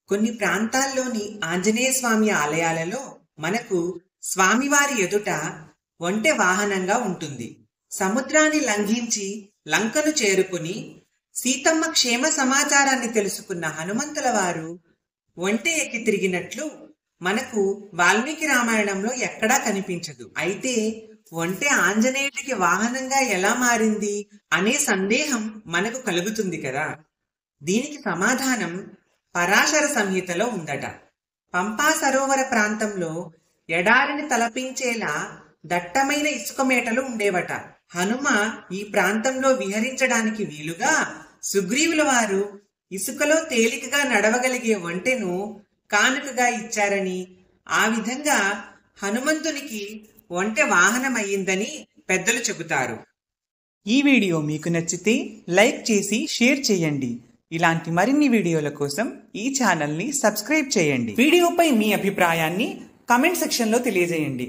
కొన్ని ప్రాంతాల్లోని ఆంజనేయ స్వామి ఆలయాలలో మనకు స్వామివారి ఎదుట ఒంటె వాహనంగా ఉంటుంది. సముద్రాన్ని లంఘించి లంకను చేరుకుని సీతమ్మ క్షేమ సమాచారాన్ని తెలుసుకున్న హనుమంతుల వారు ఒంటె ఎక్కి తిరిగినట్లు మనకు వాల్మీకి రామాయణంలో ఎక్కడా కనిపించదు. అయితే ఒంటె ఆంజనేయుడికి వాహనంగా ఎలా మారింది అనే సందేహం మనకు కలుగుతుంది కదా. దీనికి సమాధానం పరాశర సంహితలో ఉందట. పంపా సరోవర ప్రాంతంలో ఎడారిని తలపించేలా దట్టమైన ఇసుక మేటలు ఉండేవట. హనుమ ఈ ప్రాంతంలో విహరించడానికి వీలుగా సుగ్రీవుల వారు ఇసుకలో తేలికగా నడవగలిగే ఒంటెను కానుకగా ఇచ్చారని, ఆ విధంగా హనుమంతునికి ఒంటె వాహనమయ్యిందని పెద్దలు చెబుతారు. ఈ వీడియో మీకు నచ్చితే లైక్ చేసి షేర్ చేయండి. ఇలాంటి మరిన్ని వీడియోల కోసం ఈ ఛానల్ని సబ్స్క్రైబ్ చేయండి. వీడియోపై మీ అభిప్రాయాన్ని కామెంట్ సెక్షన్లో తెలియజేయండి.